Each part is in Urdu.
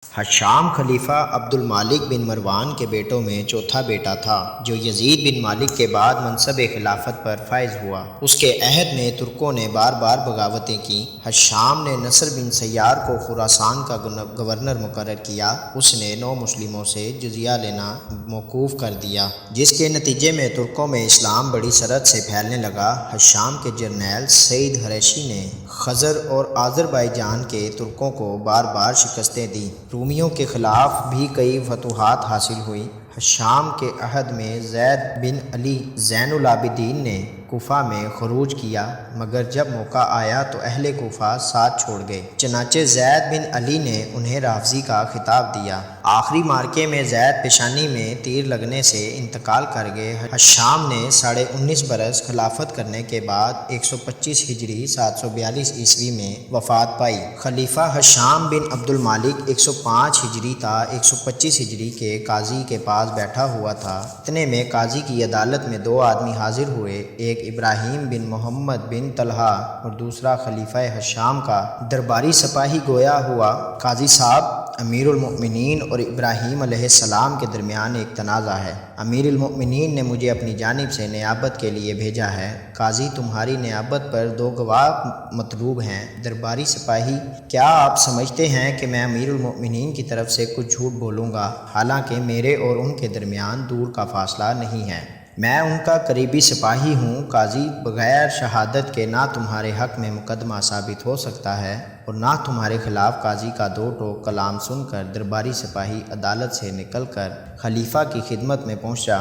ہشام خلیفہ عبد المالک بن مروان کے بیٹوں میں چوتھا بیٹا تھا جو یزید بن مالک کے بعد منصب خلافت پر فائز ہوا۔ اس کے عہد میں ترکوں نے بار بار بغاوتیں کیں۔ ہشام نے نصر بن سیار کو خراسان کا گورنر مقرر کیا۔ اس نے 9 مسلموں سے جزیہ لینا موقوف کر دیا، جس کے نتیجے میں ترکوں میں اسلام بڑی سرعت سے پھیلنے لگا۔ ہشام کے جرنیل سعید حریشی نے خزر اور آذربائیجان کے ترکوں کو بار بار شکستیں دیں۔ رومیوں کے خلاف بھی کئی فتوحات حاصل ہوئیں۔ ہشام کے عہد میں زید بن علی زین العابدین نے کوفہ میں خروج کیا، مگر جب موقع آیا تو اہل کوفہ ساتھ چھوڑ گئے، چنانچہ زید بن علی نے انہیں رافضی کا خطاب دیا۔ آخری معرکے میں زید پیشانی میں تیر لگنے سے انتقال کر گئے۔ ہشام نے 19.5 برس خلافت کرنے کے بعد 125 ہجری 742 عیسوی میں وفات پائی۔ خلیفہ ہشام بن عبد المالک 105 ہجری تا 125 ہجری کے قاضی کے پاس بیٹھا ہوا تھا۔ اتنے میں قاضی کی عدالت میں 2 آدمی حاضر ہوئے، ایک ابراہیم بن محمد بن طلحہ اور دوسرا خلیفہ ہشام کا درباری سپاہی گویا ہوا۔ قاضی صاحب، امیر المؤمنین اور ابراہیم علیہ السلام کے درمیان ایک تنازع ہے۔ امیر المؤمنین نے مجھے اپنی جانب سے نیابت کے لیے بھیجا ہے۔ قاضی، تمہاری نیابت پر 2 گواہ مطلوب ہیں۔ درباری سپاہی: کیا آپ سمجھتے ہیں کہ میں امیر المؤمنین کی طرف سے کچھ جھوٹ بولوں گا؟ حالانکہ میرے اور ان کے درمیان دور کا فاصلہ نہیں ہے، میں ان کا قریبی سپاہی ہوں۔ قاضی: بغیر شہادت کے نہ تمہارے حق میں مقدمہ ثابت ہو سکتا ہے اور نہ تمہارے خلاف۔ قاضی کا 2 ٹوک کلام سن کر درباری سپاہی عدالت سے نکل کر خلیفہ کی خدمت میں پہنچا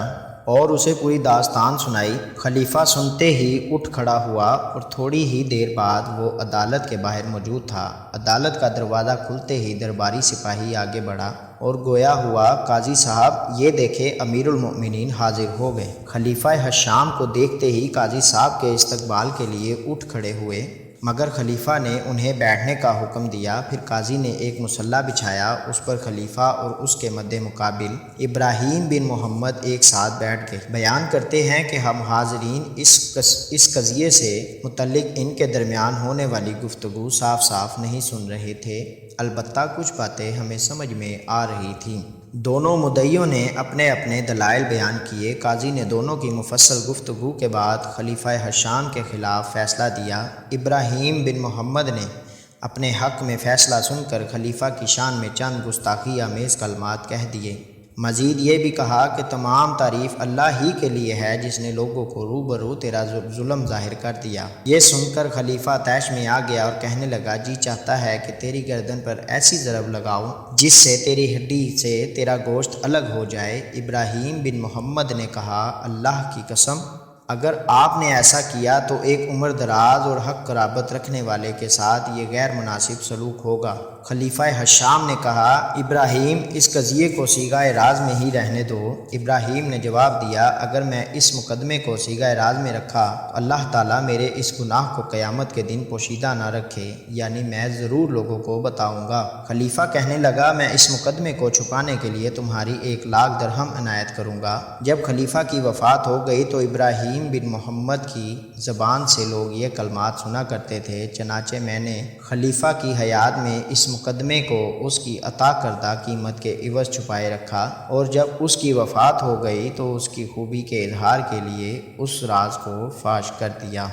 اور اسے پوری داستان سنائی۔ خلیفہ سنتے ہی اٹھ کھڑا ہوا اور تھوڑی ہی دیر بعد وہ عدالت کے باہر موجود تھا۔ عدالت کا دروازہ کھلتے ہی درباری سپاہی آگے بڑھا اور گویا ہوا: قاضی صاحب، یہ دیکھیں، امیر المؤمنین حاضر ہو گئے۔ خلیفہ ہشام کو دیکھتے ہی قاضی صاحب کے استقبال کے لیے اٹھ کھڑے ہوئے، مگر خلیفہ نے انہیں بیٹھنے کا حکم دیا۔ پھر قاضی نے ایک مصلی بچھایا، اس پر خلیفہ اور اس کے مد مقابل ابراہیم بن محمد ایک ساتھ بیٹھ گئے۔ بیان کرتے ہیں کہ ہم حاضرین اس قضیے سے متعلق ان کے درمیان ہونے والی گفتگو صاف صاف نہیں سن رہے تھے، البتہ کچھ باتیں ہمیں سمجھ میں آ رہی تھیں۔ دونوں مدعیوں نے اپنے اپنے دلائل بیان کیے۔ قاضی نے دونوں کی مفصل گفتگو کے بعد خلیفہ ہشام کے خلاف فیصلہ دیا۔ ابراہیم بن محمد نے اپنے حق میں فیصلہ سن کر خلیفہ کی شان میں چند گستاخی آمیز کلمات کہہ دیے۔ مزید یہ بھی کہا کہ تمام تعریف اللہ ہی کے لیے ہے جس نے لوگوں کو روبرو تیرا ظلم ظاہر کر دیا۔ یہ سن کر خلیفہ طیش میں آ گیا اور کہنے لگا: جی چاہتا ہے کہ تیری گردن پر ایسی ضرب لگاؤں جس سے تیری ہڈی سے تیرا گوشت الگ ہو جائے۔ ابراہیم بن محمد نے کہا: اللہ کی قسم، اگر آپ نے ایسا کیا تو ایک عمر دراز اور حق قرابت رکھنے والے کے ساتھ یہ غیر مناسب سلوک ہوگا۔ خلیفہ ہشام نے کہا: ابراہیم، اس قضیے کو صیغہ راز میں ہی رہنے دو۔ ابراہیم نے جواب دیا: اگر میں اس مقدمے کو صیغہ راز میں رکھا تو اللہ تعالیٰ میرے اس گناہ کو قیامت کے دن پوشیدہ نہ رکھے، یعنی میں ضرور لوگوں کو بتاؤں گا۔ خلیفہ کہنے لگا: میں اس مقدمے کو چھپانے کے لیے تمہاری 1,00,000 درہم عنایت کروں گا۔ جب خلیفہ کی وفات ہو گئی تو ابراہیم بن محمد کی زبان سے لوگ یہ کلمات سنا کرتے تھے، چنانچہ میں نے خلیفہ کی حیات میں اس مقدمے کو اس کی عطا کردہ قیمت کے عوض چھپائے رکھا، اور جب اس کی وفات ہو گئی تو اس کی خوبی کے اظہار کے لیے اس راز کو فاش کر دیا۔